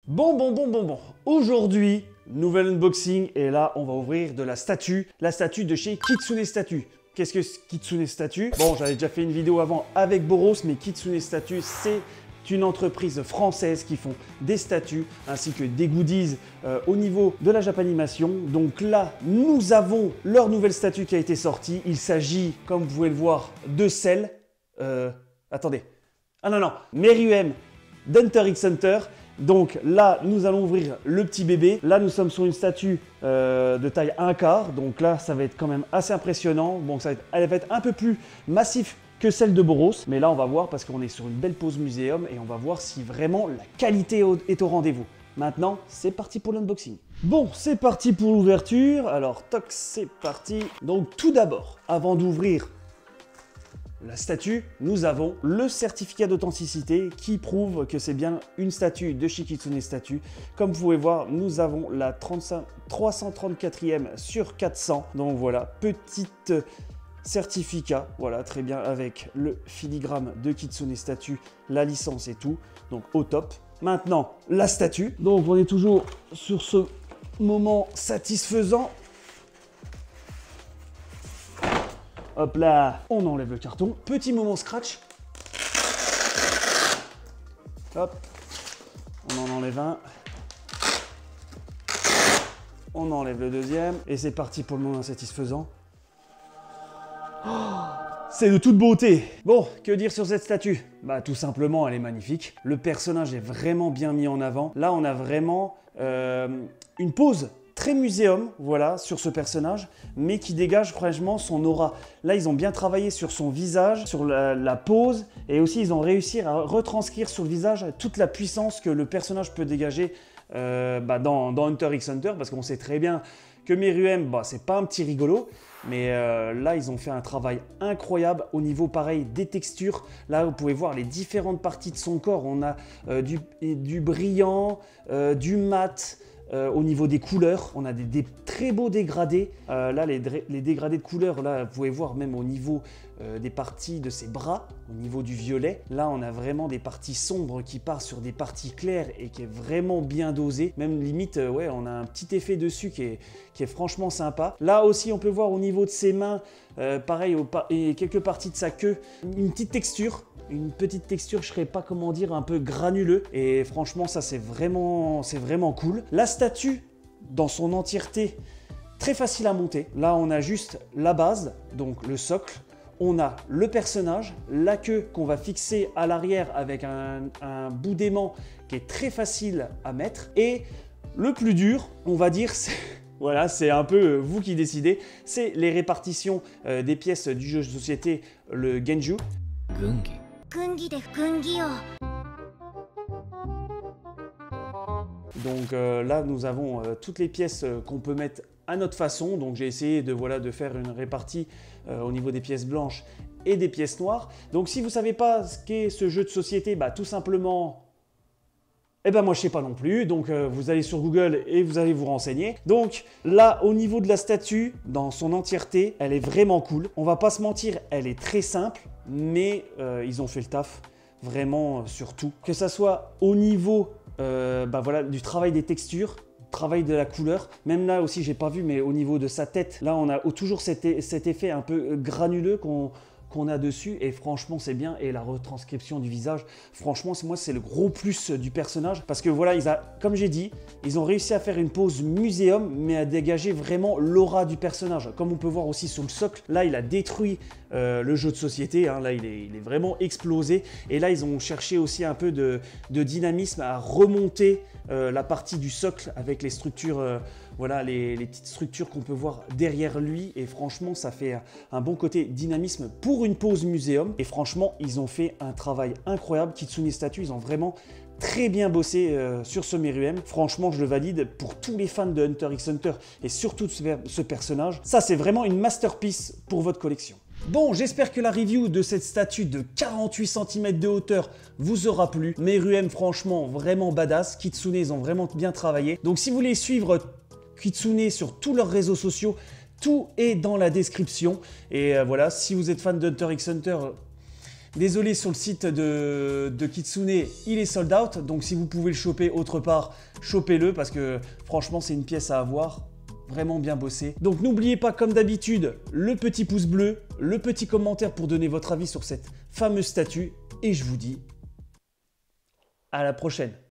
Bon. Aujourd'hui, nouvel unboxing et là, on va ouvrir de la statue de chez Kitsune Statue. Qu'est-ce que Kitsune Statue? Bon, j'avais déjà fait une vidéo avant avec Boros, mais Kitsune Statue, c'est une entreprise française qui font des statues ainsi que des goodies au niveau de la Japanimation. Donc là, nous avons leur nouvelle statue qui a été sortie. Il s'agit, comme vous pouvez le voir, de celle... attendez. Ah non, Meruem d'Hunter x Hunter. Donc là, nous allons ouvrir le petit bébé. Là, nous sommes sur une statue de taille 1/4. Donc là, ça va être quand même assez impressionnant. Bon, elle va être un peu plus massif que celle de Boros. Mais là, on va voir parce qu'on est sur une belle pose muséum et on va voir si vraiment la qualité est au rendez-vous. Maintenant, c'est parti pour l'unboxing. Bon, c'est parti pour l'ouverture. Alors, toc, c'est parti. Donc tout d'abord, avant d'ouvrir la statue, nous avons le certificat d'authenticité qui prouve que c'est bien une statue de chez Kitsune Statue. Comme vous pouvez voir, nous avons la 334e sur 400. Donc voilà, petit certificat, voilà, très bien, avec le filigrane de Kitsune Statue, la licence et tout. Donc au top. Maintenant, la statue. Donc on est toujours sur ce moment satisfaisant. Hop là, on enlève le carton. Petit moment scratch. Hop, on en enlève un. On enlève le deuxième. Et c'est parti pour le moment insatisfaisant. Oh, c'est de toute beauté. Bon, que dire sur cette statue? Bah tout simplement, elle est magnifique. Le personnage est vraiment bien mis en avant. Là, on a vraiment une pose très muséum, voilà, sur ce personnage, mais qui dégage franchement son aura. Là, ils ont bien travaillé sur son visage, sur la pose, et aussi ils ont réussi à retranscrire sur le visage toute la puissance que le personnage peut dégager dans Hunter x Hunter, parce qu'on sait très bien que Meruem, c'est pas un petit rigolo, mais là, ils ont fait un travail incroyable au niveau, pareil, des textures. Là, vous pouvez voir les différentes parties de son corps. On a du brillant, du mat. Au niveau des couleurs, on a des très beaux dégradés. Là, les dégradés de couleurs, là, vous pouvez voir même au niveau des parties de ses bras, au niveau du violet. Là, on a vraiment des parties sombres qui partent sur des parties claires et qui est vraiment bien dosé. Même limite, ouais, on a un petit effet dessus qui est franchement sympa. Là aussi, on peut voir au niveau de ses mains, pareil, et quelques parties de sa queue, une petite texture. Une petite texture, je ne saurais pas comment dire, un peu granuleux. Et franchement, ça, c'est vraiment cool. La statue, dans son entièreté, très facile à monter. Là, on a juste la base, donc le socle. On a le personnage, la queue qu'on va fixer à l'arrière avec un bout d'aimant qui est très facile à mettre. Et le plus dur, on va dire, c'est... Voilà, c'est un peu vous qui décidez. C'est les répartitions des pièces du jeu de société, le Genju. Donc là, nous avons toutes les pièces qu'on peut mettre à notre façon. Donc j'ai essayé de faire une répartie au niveau des pièces blanches et des pièces noires. Donc si vous ne savez pas ce qu'est ce jeu de société, tout simplement... Eh ben moi je sais pas non plus, donc vous allez sur Google et vous allez vous renseigner. Donc là au niveau de la statue, dans son entièreté, elle est vraiment cool. On va pas se mentir, elle est très simple, mais ils ont fait le taf vraiment sur tout. Que ça soit au niveau voilà, du travail des textures, travail de la couleur, même là aussi j'ai pas vu, mais au niveau de sa tête, là on a toujours cet effet un peu granuleux qu'on a dessus, et franchement c'est bien. Et la retranscription du visage, franchement moi c'est le gros plus du personnage, parce que voilà, comme j'ai dit, ils ont réussi à faire une pose muséum, mais à dégager vraiment l'aura du personnage. Comme on peut voir aussi sur le socle, là il a détruit le jeu de société, hein, là il est vraiment explosé, et là ils ont cherché aussi un peu de dynamisme à remonter la partie du socle avec les structures, voilà, les petites structures qu'on peut voir derrière lui, et franchement ça fait un bon côté dynamisme pour une pose muséum. Et franchement ils ont fait un travail incroyable. Kitsune Statue, ils ont vraiment très bien bossé sur ce Meruem. Franchement je le valide pour tous les fans de Hunter x Hunter, et surtout de ce personnage. Ça c'est vraiment une masterpiece pour votre collection. Bon, j'espère que la review de cette statue de 48 cm de hauteur vous aura plu. Meruem, franchement, vraiment badass. Kitsune, ils ont vraiment bien travaillé. Donc si vous voulez suivre Kitsune sur tous leurs réseaux sociaux, tout est dans la description. Et voilà, si vous êtes fan d'Hunter x Hunter, Désolé, sur le site de Kitsune, il est sold out, donc si vous pouvez le choper autre part, chopez-le parce que franchement c'est une pièce à avoir, vraiment bien bossé. Donc n'oubliez pas comme d'habitude le petit pouce bleu, le petit commentaire pour donner votre avis sur cette fameuse statue et je vous dis à la prochaine.